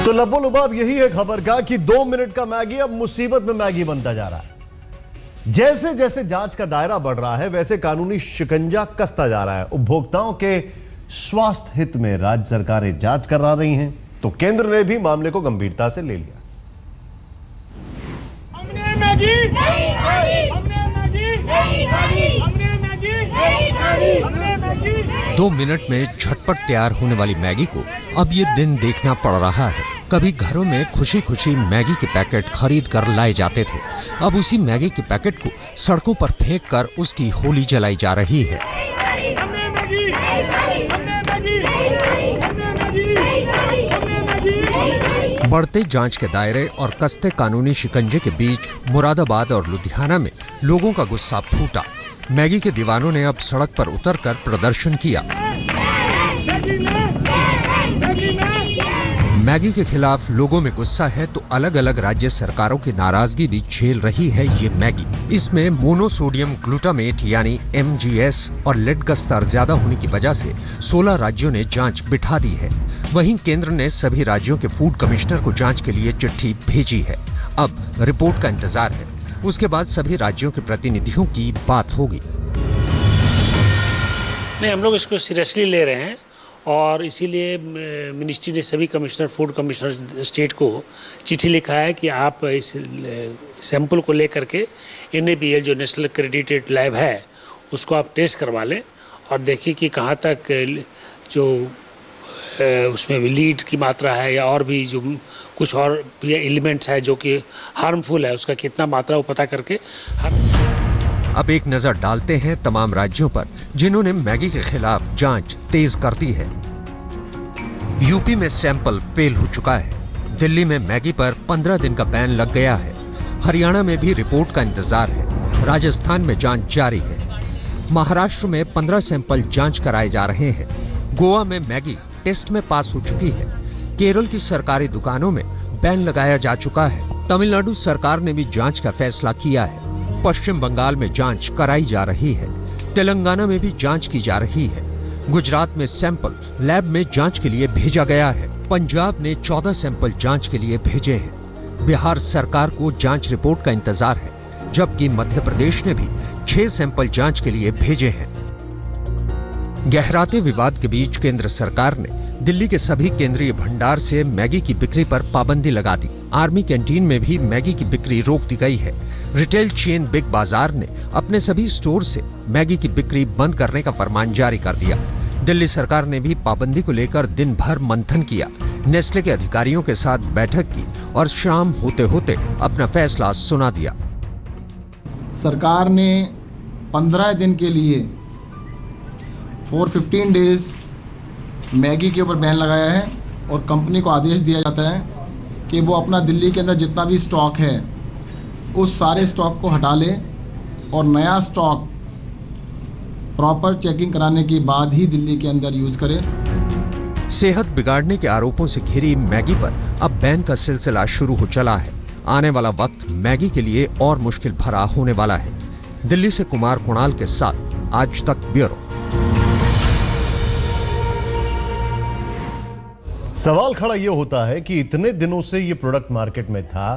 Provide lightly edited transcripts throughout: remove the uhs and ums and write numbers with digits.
तो लब्बो लुबाब यही है खबर का कि 2 मिनट का मैगी अब मुसीबत में मैगी बनता जा रहा है। जैसे जैसे जांच का दायरा बढ़ रहा है वैसे कानूनी शिकंजा कसता जा रहा है। उपभोक्ताओं के स्वास्थ्य हित में राज्य सरकारें जांच करा रही हैं, तो केंद्र ने भी मामले को गंभीरता से ले लिया। 2 मिनट में झटपट तैयार होने वाली मैगी को अब ये दिन देखना पड़ रहा है। कभी घरों में खुशी खुशी मैगी के पैकेट खरीद कर लाए जाते थे, अब उसी मैगी के पैकेट को सड़कों पर फेंक कर उसकी होली जलाई जा रही है। बढ़ते जांच के दायरे और कसते कानूनी शिकंजे के बीच मुरादाबाद और लुधियाना में लोगों का गुस्सा फूटा। मैगी के दीवानों ने अब सड़क पर उतरकर प्रदर्शन किया। मैगी के खिलाफ लोगों में गुस्सा है तो अलग अलग राज्य सरकारों की नाराजगी भी झेल रही है ये मैगी। इसमें मोनोसोडियम ग्लूटामेट यानी MGS और लेड का स्तर ज्यादा होने की वजह से 16 राज्यों ने जांच बिठा दी है। वहीं केंद्र ने सभी राज्यों के फूड कमिश्नर को जांच के लिए चिट्ठी भेजी है। अब रिपोर्ट का इंतजार है, उसके बाद सभी राज्यों के प्रतिनिधियों की बात होगी। नहीं, हम लोग इसको सीरियसली ले रहे हैं और इसीलिए मिनिस्ट्री ने सभी कमिश्नर, फूड कमिश्नर स्टेट को चिट्ठी लिखा है कि आप इस सैंपल को लेकर के NABL जो नेशनल एक्रेडिटेड लैब है उसको आप टेस्ट करवा लें और देखिए कि कहाँ तक जो उसमें लीड की मात्रा है या और भी जो कुछ और एलिमेंट्स है जो कि हार्मफुल है उसका कितना मात्रा वो पता करके। अब एक नजर डालते हैं तमाम राज्यों पर जिन्होंने मैगी के खिलाफ जांच तेज कर दी है। यूपी में सैंपल फेल हो चुका है। दिल्ली में मैगी पर 15 दिन का बैन लग गया है। हरियाणा में भी रिपोर्ट का इंतजार है। राजस्थान में जांच जारी है। महाराष्ट्र में 15 सैंपल जांच कराए जा रहे हैं। गोवा में मैगी टेस्ट में पास हो चुकी है। केरल की सरकारी दुकानों में बैन लगाया जा चुका है। तमिलनाडु सरकार ने भी जांच का फैसला किया है। पश्चिम बंगाल में जांच कराई जा रही है। तेलंगाना में भी जांच की जा रही है। गुजरात में सैंपल लैब में जांच के लिए भेजा गया है। पंजाब ने 14 सैंपल जांच के लिए भेजे हैं। बिहार सरकार को जांच रिपोर्ट का इंतजार है, जबकि मध्य प्रदेश ने भी 6 सैंपल जांच के लिए भेजे हैं। गहराते विवाद के बीच केंद्र सरकार ने दिल्ली के सभी केंद्रीय भंडार से मैगी की बिक्री पर पाबंदी लगा दी। आर्मी कैंटीन में भी मैगी की बिक्री रोक दी गई है। रिटेल चेन बिग बाजार ने अपने सभी स्टोर से मैगी की बिक्री बंद करने का फरमान जारी कर दिया। दिल्ली सरकार ने भी पाबंदी को लेकर दिन भर मंथन किया। नेस्ले के अधिकारियों के साथ बैठक की और शाम होते होते अपना फैसला सुना दिया। सरकार ने 15 दिन के लिए फॉर 15 डेज मैगी के ऊपर बैन लगाया है और कंपनी को आदेश दिया जाता है कि वो अपना दिल्ली के अंदर जितना भी स्टॉक है उस सारे स्टॉक को हटा ले और नया स्टॉक प्रॉपर चेकिंग कराने के बाद ही दिल्ली के अंदर यूज करे। सेहत बिगाड़ने के आरोपों से घिरी मैगी पर अब बैन का सिलसिला शुरू हो चला है। आने वाला वक्त मैगी के लिए और मुश्किल भरा होने वाला है। दिल्ली से कुमार कुणाल के साथ आज तक ब्यूरो। सवाल खड़ा यह होता है कि इतने दिनों से यह प्रोडक्ट मार्केट में था,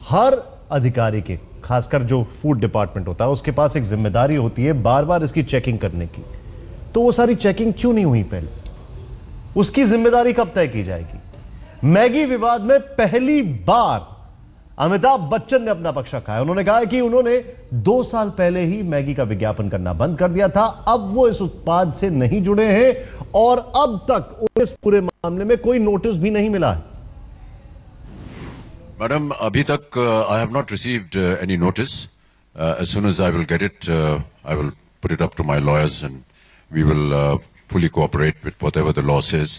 हर अधिकारी के, खासकर जो फूड डिपार्टमेंट होता है उसके पास एक जिम्मेदारी होती है बार बार इसकी चेकिंग करने की। तो वो सारी चेकिंग क्यों नहीं हुई पहले? उसकी जिम्मेदारी कब तय की जाएगी? मैगी विवाद में पहली बार अमिताभ बच्चन ने अपना पक्ष रखा है। उन्होंने कहा है कि उन्होंने 2 साल पहले ही मैगी का विज्ञापन करना बंद कर दिया था। अब वो इस उत्पाद से नहीं जुड़े हैं और अब तक इस पूरे मामले में कोई नोटिस भी नहीं मिला है। मैडम, अभी तक I have not received any notice. As soon as I will get it, I will put it up to my lawyers and we will fully cooperate with whatever the law says.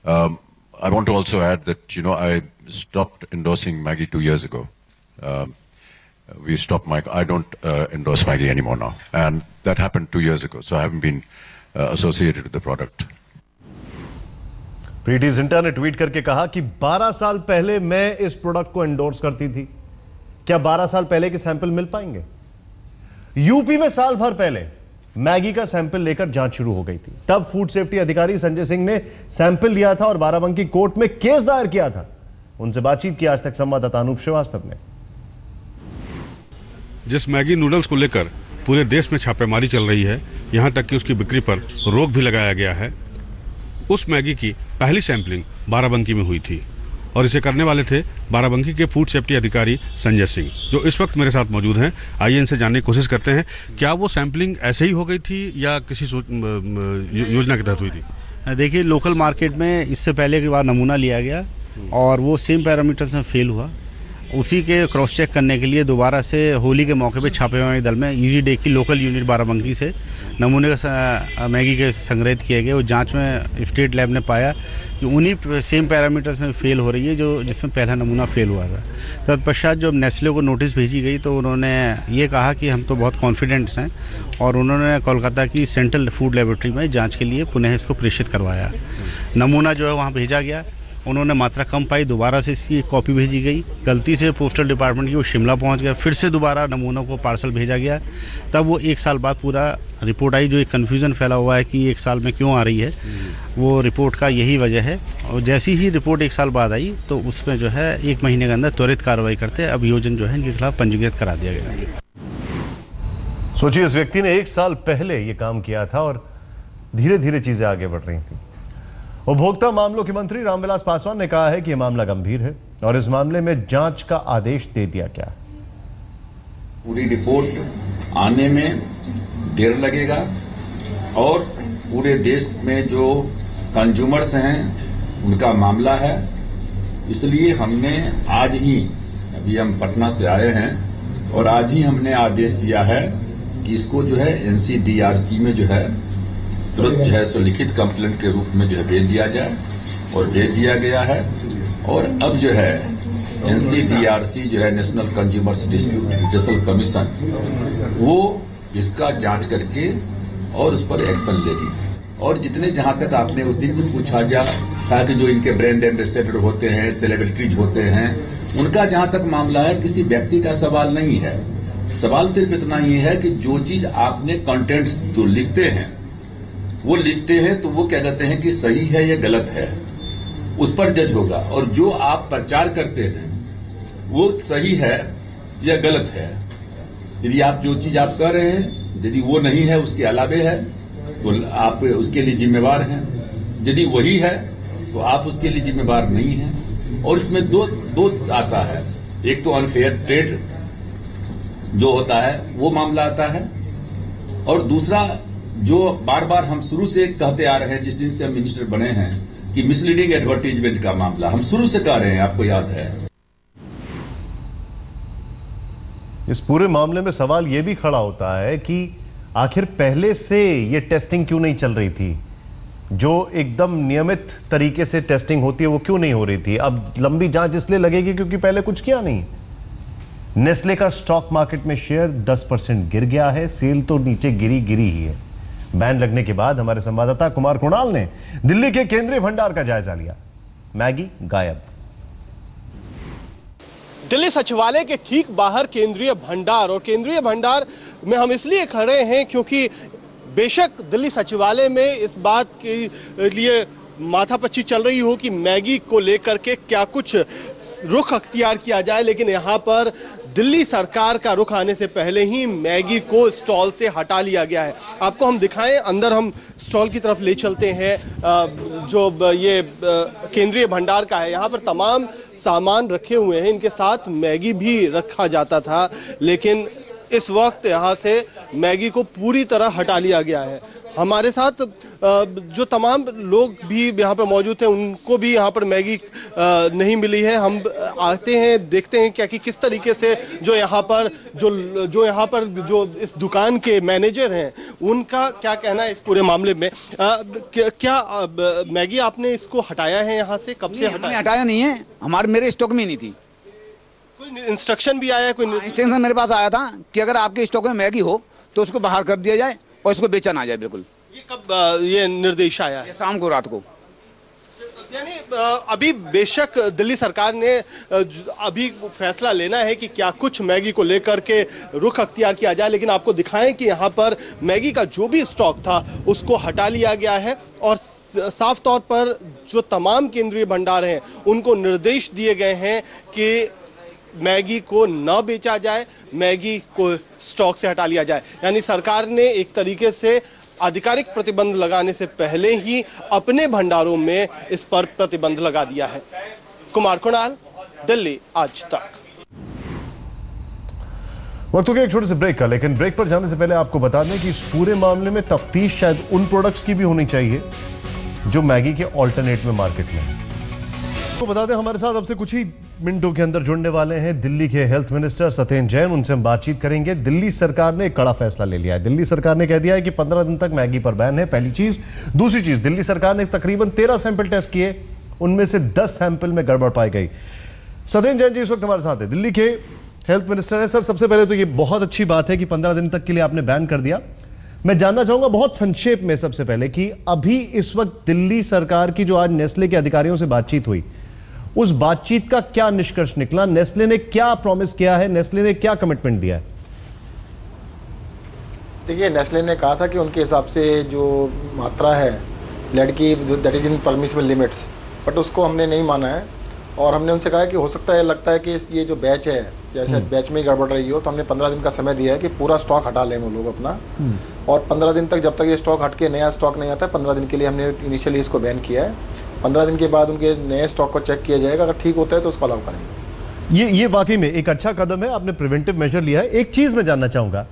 I want to also add that, I stopped endorsing Maggi 2 years ago. I don't endorse Maggi anymore now. And that happened 2 years ago. So I haven't been associated with the product. Preity Zinta ने tweet करके कहा कि 12 साल पहले मैं इस product को endorse करती थी। क्या 12 साल पहले के सैंपल मिल पाएंगे? यूपी में साल भर पहले मैगी का सैंपल लेकर जांच शुरू हो गई थी। तब फूड सेफ्टी अधिकारी संजय सिंह ने सैंपल लिया था और बाराबंकी कोर्ट में केस दायर किया था। उनसे बातचीत की आज तक संवाददाता अनूप श्रीवास्तव ने। जिस मैगी नूडल्स को लेकर पूरे देश में छापेमारी चल रही है, यहां तक कि उसकी बिक्री पर रोक भी लगाया गया है, उस मैगी की पहली सैंपलिंग बाराबंकी में हुई थी और इसे करने वाले थे बाराबंकी के फूड सेफ्टी अधिकारी संजय सिंह, जो इस वक्त मेरे साथ मौजूद हैं। आइए इनसे जानने की कोशिश करते हैं, क्या वो सैंपलिंग ऐसे ही हो गई थी या किसी योजना के तहत हुई थी? देखिए, लोकल मार्केट में इससे पहले की बार नमूना लिया गया और वो सेम पैरामीटर्स में फेल हुआ। उसी के क्रॉस चेक करने के लिए दोबारा से होली के मौके पे छापेमारी दल में ईजी डे की लोकल यूनिट बाराबंकी से नमूने का मैगी के संग्रहित किए गए। वो जांच में स्टेट लैब ने पाया कि उन्हीं सेम पैरामीटर्स में फेल हो रही है जो जिसमें पहला नमूना फेल हुआ था। तत्पश्चात जब नेस्ले को नोटिस भेजी गई तो उन्होंने ये कहा कि हम तो बहुत कॉन्फिडेंट्स हैं और उन्होंने कोलकाता की सेंट्रल फूड लेबोरेटरी में जाँच के लिए पुनः इसको प्रेषित करवाया। नमूना जो है वहाँ भेजा गया, उन्होंने मात्रा कम पाई, दोबारा से इसकी कॉपी भेजी गई। गलती से पोस्टल डिपार्टमेंट की वो शिमला पहुंच गया, फिर से दोबारा नमूनों को पार्सल भेजा गया। तब वो 1 साल बाद पूरा रिपोर्ट आई। जो एक कन्फ्यूजन फैला हुआ है कि 1 साल में क्यों आ रही है, वो रिपोर्ट का यही वजह है। और जैसी ही रिपोर्ट 1 साल बाद आई तो उसमें जो है 1 महीने के अंदर त्वरित कार्रवाई करते अभियोजन जो है इनके खिलाफ पंजीकृत करा दिया गया। सोचिए, इस व्यक्ति ने 1 साल पहले ये काम किया था और धीरे धीरे चीजें आगे बढ़ रही थी। उपभोक्ता मामलों के मंत्री रामविलास पासवान ने कहा है कि यह मामला गंभीर है और इस मामले में जांच का आदेश दे दिया गया। पूरी रिपोर्ट आने में देर लगेगा और पूरे देश में जो कंज्यूमर्स हैं उनका मामला है, इसलिए हमने आज ही, अभी हम पटना से आए हैं और आज ही हमने आदेश दिया है कि इसको जो है NCDRC में जो है तुरंत जो है सो लिखित कंप्लेंट के रूप में जो है भेज दिया जाए और भेज दिया गया है। और अब जो है NCDRC जो है national consumers dispute redressal commission, वो इसका जांच करके और उस पर एक्शन लेगी। और जितने जहां तक आपने उस दिन भी पूछा जा था कि जो इनके ब्रांड एम्बेसडर होते हैं, सेलिब्रिटीज होते हैं, उनका जहां तक मामला है किसी व्यक्ति का सवाल नहीं है। सवाल सिर्फ इतना ही है कि जो चीज आपने कंटेंट्स जो लिखते हैं वो लिखते हैं तो वो कह देते हैं कि सही है या गलत है, उस पर जज होगा। और जो आप प्रचार करते हैं वो सही है या गलत है। यदि आप जो चीज आप कर रहे हैं यदि वो नहीं है, उसके अलावे है, तो आप उसके लिए जिम्मेवार हैं। यदि वही है तो आप उसके लिए जिम्मेवार नहीं हैं। और इसमें दो आता है, एक तो अनफेयर ट्रेड जो होता है वो मामला आता है, और दूसरा जो बार बार हम शुरू से कहते आ रहे हैं, जिस दिन से हम मिनिस्टर बने हैं, कि मिसलीडिंग एडवर्टीजमेंट का मामला हम शुरू से कह रहे हैं, आपको याद है। इस पूरे मामले में सवाल यह भी खड़ा होता है कि आखिर पहले से ये टेस्टिंग क्यों नहीं चल रही थी? जो एकदम नियमित तरीके से टेस्टिंग होती है वो क्यों नहीं हो रही थी? अब लंबी जांच इसलिए लगेगी क्योंकि पहले कुछ किया नहीं। नेस्ले का स्टॉक मार्केट में शेयर 10% गिर गया है, सेल तो नीचे गिरी ही है। बैन लगने के बाद हमारे संवाददाता कुमार कुणाल ने दिल्ली के केंद्रीय भंडार का जायजा लिया। मैगी गायब। दिल्ली सचिवालय के ठीक बाहर केंद्रीय भंडार, और केंद्रीय भंडार में हम इसलिए खड़े हैं क्योंकि बेशक दिल्ली सचिवालय में इस बात के लिए माथापच्ची चल रही हो कि मैगी को लेकर के क्या कुछ रुख अख्तियार किया जाए, लेकिन यहां पर दिल्ली सरकार का रुख आने से पहले ही मैगी को स्टॉल से हटा लिया गया है। आपको हम दिखाएं, अंदर हम स्टॉल की तरफ ले चलते हैं जो ये केंद्रीय भंडार का है। यहां पर तमाम सामान रखे हुए हैं, इनके साथ मैगी भी रखा जाता था, लेकिन इस वक्त यहां से मैगी को पूरी तरह हटा लिया गया है। हमारे साथ जो तमाम लोग भी यहाँ पर मौजूद थे उनको भी यहाँ पर मैगी नहीं मिली है। हम आते हैं, देखते हैं क्या कि किस तरीके से जो यहाँ पर जो इस दुकान के मैनेजर हैं उनका क्या कहना है इस पूरे मामले में। क्या मैगी आपने इसको हटाया है यहाँ से? कब से हटाया नहीं है, मेरे स्टॉक में नहीं थी। कोई इंस्ट्रक्शन भी आया? कोई इंस्ट्रक्शन मेरे पास आया था कि अगर आपके स्टॉक में मैगी हो तो उसको बाहर कर दिया जाए और इसको बेचा ना जाए। बिल्कुल। ये कब ये निर्देश आया है? शाम को, रात को। यानी अभी बेशक दिल्ली सरकार ने अभी फैसला लेना है कि क्या कुछ मैगी को लेकर के रुख अख्तियार किया जाए, लेकिन आपको दिखाएं कि यहाँ पर मैगी का जो भी स्टॉक था उसको हटा लिया गया है और साफ तौर पर जो तमाम केंद्रीय भंडार हैं उनको निर्देश दिए गए हैं कि मैगी को न बेचा जाए, मैगी को स्टॉक से हटा लिया जाए। यानी सरकार ने एक तरीके से आधिकारिक प्रतिबंध लगाने से पहले ही अपने भंडारों में इस पर प्रतिबंध लगा दिया है। कुमार कुणाल, दिल्ली आज तक। वक्त हो गया एक छोटे से ब्रेक का, लेकिन ब्रेक पर जाने से पहले आपको बता दें कि इस पूरे मामले में तफ्तीश शायद उन प्रोडक्ट्स की भी होनी चाहिए जो मैगी के ऑल्टरनेट में मार्केट में है। तो बता दें हमारे साथ अब से कुछ ही मिनटों के अंदर जुड़ने वाले हैं दिल्ली के हेल्थ मिनिस्टर सत्येंद्र जैन। उनसे हम बातचीत करेंगे। दिल्ली सरकार ने एक कड़ा फैसला ले लिया है। दिल्ली सरकार ने कह दिया है कि 15 दिन तक मैगी पर बैन है, पहली चीज। दूसरी चीज, दिल्ली सरकार ने तकरीबन 13 सैंपल टेस्ट किए, उनमें से 10 सैंपल में गड़बड़ पाई गई। सत्येंद्र जैन जी इस वक्त हमारे साथ है, दिल्ली के हेल्थ मिनिस्टर है। सर, सबसे पहले तो ये बहुत अच्छी बात है कि 15 दिन तक के लिए आपने बैन कर दिया। मैं जानना चाहूंगा बहुत संक्षेप में सबसे पहले कि अभी इस वक्त दिल्ली सरकार की जो आज नेस्ले के अधिकारियों से बातचीत हुई, उस बातचीत का क्या निष्कर्ष निकला? नेस्ले ने क्या प्रॉमिस किया है, नेस्ले ने क्या कमिटमेंट दिया है? देखिए, नेस्ले ने कहा था कि उनके हिसाब से जो मात्रा है लेड की that is in permissible limits, but उसको हमने नहीं माना है और हमने उनसे कहा कि हो सकता है, लगता है कि ये जो बैच है जैसे बैच में ही गड़बड़ रही हो, तो हमने 15 दिन का समय दिया है कि पूरा स्टॉक हटा लें वो लोग अपना। और 15 दिन तक जब तक ये स्टॉक हट के नया स्टॉक नहीं आता, 15 दिन के लिए हमने इनिशियली इसको बैन किया है। 15 दिन के बाद उनके नए स्टॉक को चेक किया जाएगा, अगर ठीक होता है तो उसको अलाउ करेंगे। ये वाकई में एक अच्छा कदम है, आपने प्रिवेंटिव मेजर लिया है। एक चीज मैं जानना चाहूंगा,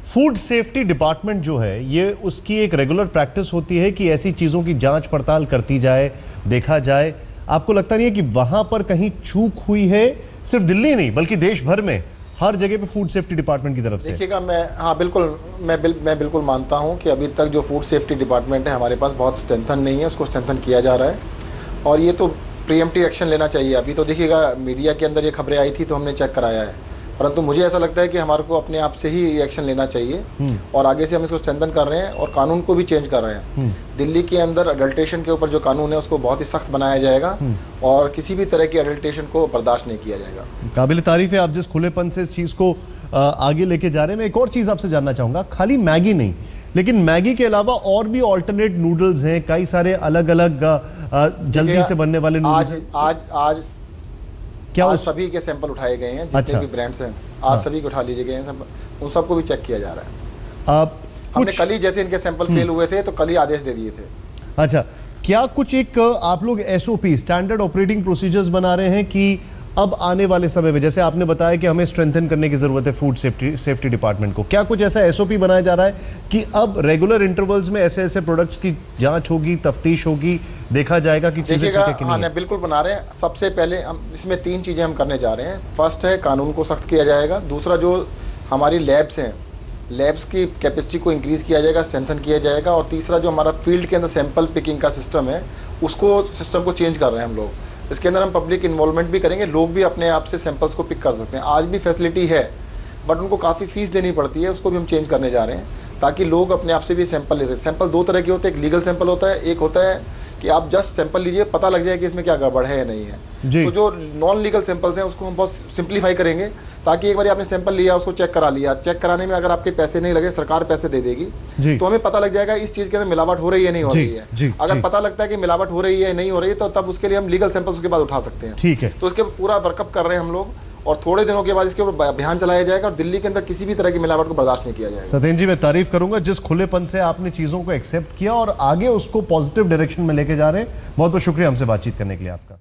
फूड सेफ्टी डिपार्टमेंट जो है ये उसकी एक रेगुलर प्रैक्टिस होती है कि ऐसी चीजों की जांच पड़ताल करती जाए, देखा जाए। आपको लगता नहीं है कि वहां पर कहीं चूक हुई है? सिर्फ दिल्ली नहीं बल्कि देश भर में हर जगह पे फूड सेफ्टी डिपार्टमेंट की तरफ से। देखिएगा, मैं बिल्कुल मानता हूं कि अभी तक जो फूड सेफ्टी डिपार्टमेंट है हमारे पास बहुत स्ट्रेंथन नहीं है, उसको स्ट्रेंथन किया जा रहा है और ये तो प्रीएम्प्टिव एक्शन लेना चाहिए। अभी तो देखिएगा, मीडिया के अंदर ये खबरें आई थी तो हमने चेक कराया है, परंतु मुझे ऐसा लगता है कि हमारे को अपने आप से ही एक्शन लेना चाहिए और आगे से हम इसको स्ट्रेंथन कर रहे हैं और कानून को भी चेंज कर रहे हैं। दिल्ली के अंदर अडल्ट्रेशन के ऊपर जो कानून है उसको बहुत ही सख्त बनाया जाएगा और किसी भी तरह की अडल्ट्रेशन को बर्दाश्त नहीं किया जाएगा। काबिल तारीफ है आप जिस खुलेपन से इस चीज को आगे लेके जा रहे हैं। मैं एक और चीज आपसे जानना चाहूंगा, खाली मैगी नहीं लेकिन मैगी के अलावा और भी ऑल्टरनेट नूडल्स हैं, कई सारे अलग अलग जल्दी से बनने वाले नूडल्स। आज क्या सभी के सैंपल उठाए गए हैं, जितने भी ब्रांड्स हैं आज सभी को उठा लिए गए हैं, उन सबको भी चेक किया जा रहा है। हमने कल ही जैसे इनके सैंपल फेल हुए थे तो कल ही आदेश दे दिए थे। अच्छा, क्या कुछ एक आप लोग एसओपी स्टैंडर्ड ऑपरेटिंग प्रोसीजर्स बना रहे हैं कि अब आने वाले समय में, जैसे आपने बताया कि हमें स्ट्रेंथन करने की जरूरत है फूड सेफ्टी डिपार्टमेंट को, क्या कुछ ऐसा एसओपी बनाया जा रहा है कि अब रेगुलर इंटरवल्स में ऐसे ऐसे प्रोडक्ट्स की जांच होगी, तफ्तीश होगी, देखा जाएगा कि चीजें ठीक है कि नहीं? हाँ, बिल्कुल बना रहे हैं। सबसे पहले हम इसमें 3 चीजें हम करने जा रहे हैं। फर्स्ट है कानून को सख्त किया जाएगा, दूसरा जो हमारी लैब्स हैं, लैब्स की कैपेसिटी को इंक्रीज किया जाएगा, स्ट्रेंथन किया जाएगा और तीसरा जो हमारा फील्ड के अंदर सैंपल पिकिंग का सिस्टम है उसको सिस्टम को चेंज कर रहे हैं हम लोग। इसके अंदर हम पब्लिक इन्वॉल्वमेंट भी करेंगे, लोग भी अपने आप से सैंपल्स को पिक कर सकते हैं। आज भी फैसिलिटी है बट उनको काफ़ी फीस देनी पड़ती है, उसको भी हम चेंज करने जा रहे हैं ताकि लोग अपने आप से भी सैंपल ले सकें। सैंपल 2 तरह के होते हैं, एक लीगल सैंपल होता है, एक होता है कि आप जस्ट सैंपल लीजिए, पता लग जाए कि इसमें क्या गड़बड़ है या नहीं है। तो जो नॉन लीगल सैंपल्स हैं उसको हम बहुत सिंप्लीफाई करेंगे ताकि एक बार आपने सैंपल लिया, उसको चेक करा लिया, चेक कराने में अगर आपके पैसे नहीं लगे, सरकार पैसे दे देगी, तो हमें पता लग जाएगा इस चीज के अंदर मिलावट हो रही है नहीं हो रही है। अगर पता लगता है कि मिलावट हो रही है नहीं हो रही है तो तब उसके लिए हम लीगल सैंपल्स उसके बाद उठा सकते हैं। ठीक है, तो उसके पूरा वर्कअप कर रहे हैं हम लोग और थोड़े दिनों के बाद इसके ऊपर अभियान चलाया जाएगा और दिल्ली के अंदर किसी भी तरह की मिलावट को बर्दाश्त नहीं किया जाएगा। सत्येंद्र जी, मैं तारीफ करूंगा जिस खुलेपन से आपने चीजों को एक्सेप्ट किया और आगे उसको पॉजिटिव डायरेक्शन में लेके जा रहे हैं। बहुत बहुत शुक्रिया हमसे बातचीत करने के लिए आपका।